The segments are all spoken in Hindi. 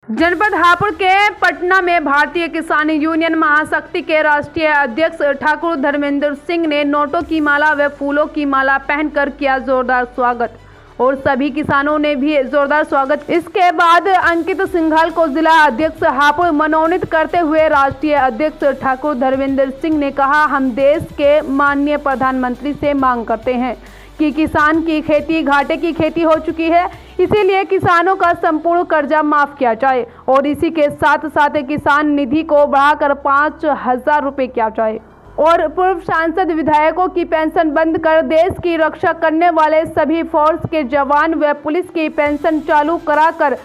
जनपद हापुड़ के पटना में भारतीय किसान यूनियन महाशक्ति के राष्ट्रीय अध्यक्ष ठाकुर धर्मेंद्र सिंह ने नोटों की माला व फूलों की माला पहनकर किया जोरदार स्वागत और सभी किसानों ने भी जोरदार स्वागत। इसके बाद अंकित सिंघल को जिला अध्यक्ष हापुड़ मनोनीत करते हुए राष्ट्रीय अध्यक्ष ठाकुर धर्मेंद्र सिंह ने कहा, हम देश के माननीय प्रधानमंत्री से मांग करते हैं कि किसान की खेती घाटे की खेती हो चुकी है, इसीलिए किसानों का संपूर्ण कर्जा माफ किया जाए और इसी के साथ साथ किसान निधि को बढ़ाकर 5,000 रुपए किया जाए और पूर्व सांसद विधायकों की पेंशन बंद कर देश की रक्षा करने वाले सभी फोर्स के जवान व पुलिस की पेंशन चालू कराकर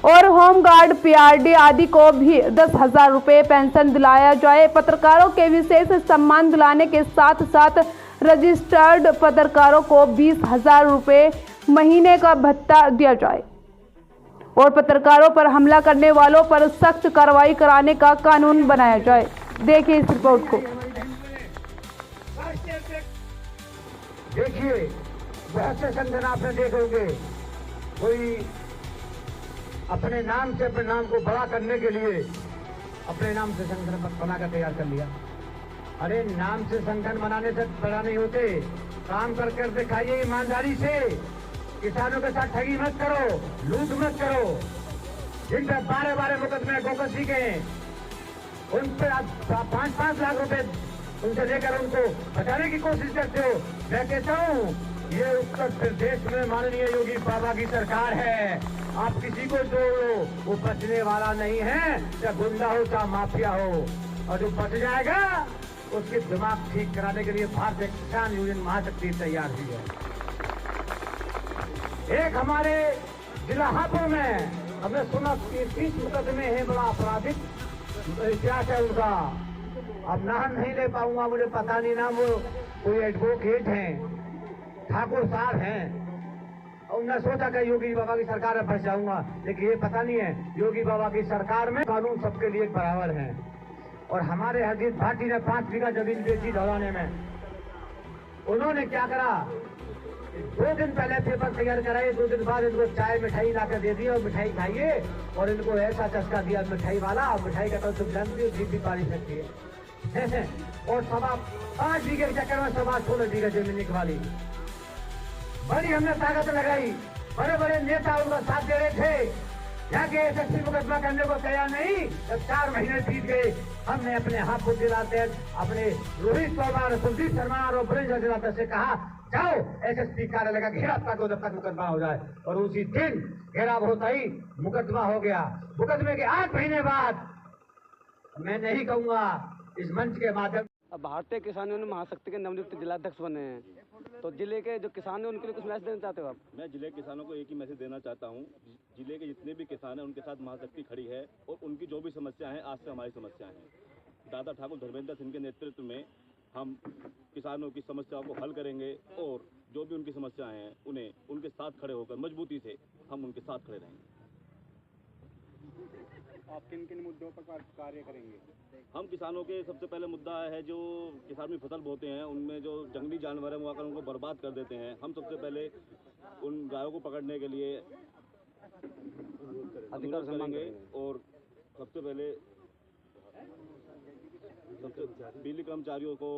और होमगार्ड पीआरडी आदि को भी 10,000 रुपए पेंशन दिलाया जाए। पत्रकारों के विशेष सम्मान दिलाने के साथ साथ रजिस्टर्ड पत्रकारों को 20,000 रुपए महीने का भत्ता दिया जाए और पत्रकारों पर हमला करने वालों पर सख्त कार्रवाई कराने का कानून बनाया जाए। देखिए इस रिपोर्ट को। देखिए बहुत से संगठन आपने देखे होंगे, कोई अपने नाम से अपने नाम को बड़ा करने के लिए अपने नाम से संगठन बनाकर तैयार कर लिया। अरे नाम से संगठन बनाने से बड़ा नहीं होते, काम कर कर दिखाइए ईमानदारी से। किसानों के साथ ठगी मत करो, लूट मत करो। जिन पर 12 मुकदमे गोकसी के उन पर आप 5-5 लाख रुपए उनसे लेकर उनको बचाने की कोशिश करते हो। मैं कहता हूँ ये उत्तर प्रदेश में माननीय योगी बाबा की सरकार है। आप किसी को जोड़ो, वो बचने वाला नहीं है, चाहे गुंडा हो चाहे माफिया हो, और जो बच जाएगा उसके दिमाग ठीक कराने के लिए भारतीय किसान यूनियन महाशक्ति तैयार हुई है। एक हमारे जिला हापुड़ में हमने सुना 30 मुकदमे हैं, बड़ा आपराधिक इतिहास है उनका। अब नाम नहीं ले पाऊंगा, मुझे पता नहीं ना, वो कोई एडवोकेट हैं, ठाकुर साहब हैं। और मैं सोचा कि योगी बाबा की सरकार में फंस जाऊंगा, लेकिन ये पता नहीं है योगी बाबा की सरकार में कानून सबके लिए बराबर है। और हमारे हरजीत भाटी ने 5 बीघा जमीन बेची ढलाने में। उन्होंने क्या करा, 2 दिन पहले पेपर तैयार कराए, 2 दिन बाद इनको चाय मिठाई लाकर दे दी और मिठाई खाइए, और इनको ऐसा चस्का दिया मिठाई वाला। मिठाई का तो तुम जानती हो, जीप भी पानी सकती है। और 5 बीघे के चक्कर में 16 बीघा जमीन निकवाली। बड़ी हमने ताकत लगाई, बड़े बड़े नेता उनका साथ दे रहे थे। यहाँ के एसएसपी मुकदमा करने को तैयार नहीं, जब 4 महीने बीत गए, हमने अपने हापुड़ जिला अपने रोहित पवार, कुलदीप शर्मा और ब्रजेश जिला से कहा, जाओ एसएसपी कार्यालय का घेराव करो जब तक मुकदमा हो जाए। और उसी दिन घेराव होता ही मुकदमा हो गया। मुकदमे के 8 महीने बाद मैं नहीं कहूंगा इस मंच के माध्यम। अब भारतीय किसान यूनियन महाशक्ति के नवनियुक्त जिलाध्यक्ष बने हैं, तो जिले के जो किसान हैं उनके लिए कुछ मैसेज देना चाहते हो आप? मैं जिले के किसानों को एक ही मैसेज देना चाहता हूं, जिले के जितने भी किसान हैं उनके साथ महाशक्ति खड़ी है और उनकी जो भी समस्याएं हैं आज से हमारी समस्याएं हैं। दादा ठाकुर धर्मेंद्र सिंह के नेतृत्व में हम किसानों की समस्याओं को हल करेंगे और जो भी उनकी समस्याएं हैं उन्हें उनके साथ खड़े होकर मजबूती से हम उनके साथ खड़े रहेंगे। आप किन किन मुद्दों पर कार्य करेंगे? हम किसानों के सबसे पहले मुद्दा है जो किसान भी फसल बोते हैं, उनमें जो जंगली जानवर हैं वो आकर उनको बर्बाद कर देते हैं। हम सबसे पहले उन गायों को पकड़ने के लिए अनुरोध करेंगे और सबसे पहले बिजली कर्मचारियों को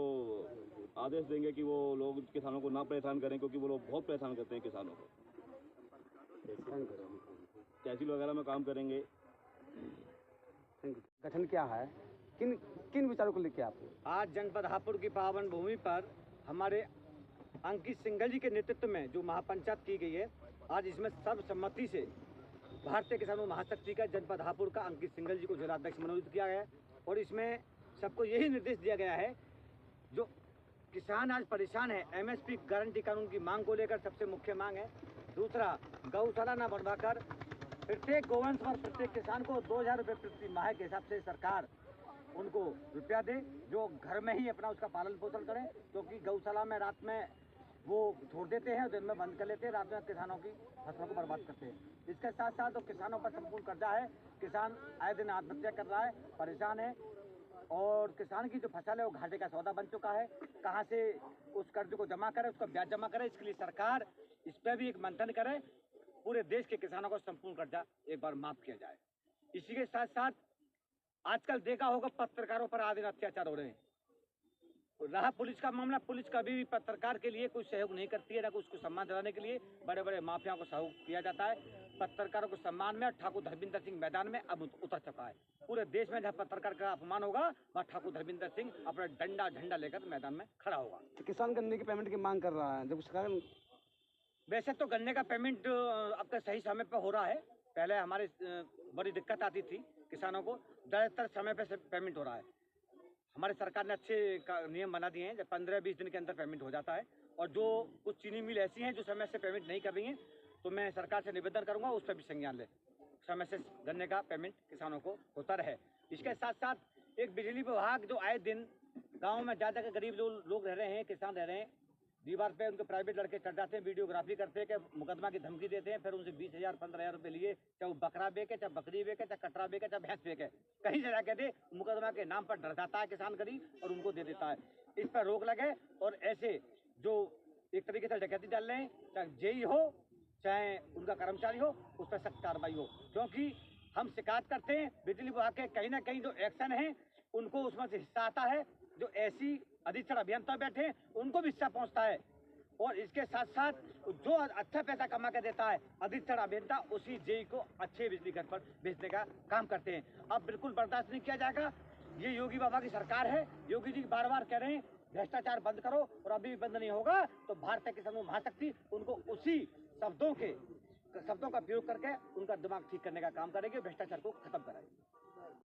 आदेश देंगे कि वो लोग किसानों को ना परेशान करें, क्योंकि वो लोग बहुत परेशान करते हैं किसानों को। तहसील वगैरह में काम करेंगे। गठन क्या है, किन विचारों को लेकर आप? आज जनपद हापुड़ की पावन भूमि पर हमारे अंकित सिंघल जी के नेतृत्व में जो महापंचायत की गई है, आज इसमें सर्वसम्मति से भारतीय किसानों महाशक्ति का जनपद हापुड़ का अंकित सिंघल जी को जिलाध्यक्ष मनोनीत किया गया है। और इसमें सबको यही निर्देश दिया गया है, जो किसान आज परेशान है, एमएसपी गारंटी कानून की मांग को लेकर सबसे मुख्य मांग है। दूसरा, गौशाला न बनवाकर प्रत्येक गौवंश पर प्रत्येक किसान को 2,000 रुपये प्रति माह के हिसाब से सरकार उनको रुपया दे, जो घर में ही अपना उसका पालन पोषण करें, क्योंकि गौशाला में रात में वो छोड़ देते हैं, दिन में बंद कर लेते हैं, रात में किसानों की फसलों को बर्बाद करते हैं। इसके साथ साथ तो किसानों पर संपूर्ण कर्जा है, किसान आए दिन आत्महत्या कर रहा है, परेशान है, और किसान की जो फसल है वो घाटे का सौदा बन चुका है। कहाँ से उस कर्ज को जमा करे, उसका ब्याज जमा करे, इसके लिए सरकार इस पर भी एक मंथन करे, पूरे देश के किसानों को संपूर्ण कर्जा एक बार माफ किया जाए। इसी के साथ साथ आजकल देखा होगा पत्रकारों पर आदि अत्याचार हो रहे हैं। रहा पुलिस का मामला, पुलिस कभी भी पत्रकार के लिए कोई सहयोग नहीं करती है, ना उसको सम्मान दिलाने के लिए बड़े बड़े माफियाओं को सहयोग किया जाता है। पत्रकारों को सम्मान में ठाकुर धर्मेंद्र सिंह मैदान में अब उतर चुका है। पूरे देश में जहाँ पत्रकार का अपमान होगा वहाँ ठाकुर धर्मेंद्र सिंह अपना डंडा झंडा लेकर मैदान में खड़ा होगा। किसान गन्ने की पेमेंट की मांग कर रहा है, जब सरकार वैसे तो गन्ने का पेमेंट अब तक सही समय पर हो रहा है। पहले हमारे बड़ी दिक्कत आती थी किसानों को, ज़्यादातर समय पर पेमेंट हो रहा है। हमारी सरकार ने अच्छे नियम बना दिए हैं, जब 15-20 दिन के अंदर पेमेंट हो जाता है। और जो कुछ चीनी मिल ऐसी हैं जो समय से पेमेंट नहीं कर रही हैं, तो मैं सरकार से निवेदन करूंगा उस पर भी संज्ञान ले, समय से गन्ने का पेमेंट किसानों को होता रहे। इसके साथ साथ एक बिजली विभाग जो आए दिन गाँव में ज़्यादा के गरीब लोग रह रहे हैं, किसान रह रहे हैं, दीवार पे उनके प्राइवेट लड़के चढ़ जाते हैं, वीडियोग्राफी करते हैं, कि मुकदमा की धमकी देते हैं, फिर उनसे 20,000-15,000 रुपये लिए, चाहे वो बकरा बेचे, चाहे बकरी बेचे, चाहे कटरा बेचे, चाहे भैंस बेचे, कहीं से जाके दे, मुकदमा के नाम पर डर जाता है किसान गरीब और उनको दे देता है। इस पर रोक लगे और ऐसे जो एक तरीके से डकैती डाल रहे हैं, चाहे जेई हो चाहे उनका कर्मचारी हो, उस पर सख्त कार्रवाई हो। क्योंकि हम शिकायत करते हैं बिजली विभाग के कहीं ना कहीं जो एक्शन है उनको उसमें से हिस्सा आता है, जो ऐसी अधीक्षण अभियंता बैठे हैं उनको भी हिस्सा पहुंचता है। और इसके साथ साथ जो अच्छा पैसा कमा के देता है अधीक्षण अभियंता, उसी जेई को अच्छे बिजली घर पर भेजने का काम करते हैं। अब बिल्कुल बर्दाश्त नहीं किया जाएगा। ये योगी बाबा की सरकार है, योगी जी बार बार कह रहे हैं भ्रष्टाचार बंद करो, और अभी भी बंद नहीं होगा तो भारतीय किसान महाशक्ति उनको उसी शब्दों का प्रयोग करके उनका दिमाग ठीक करने का काम करेगी, भ्रष्टाचार को खत्म कराएगी।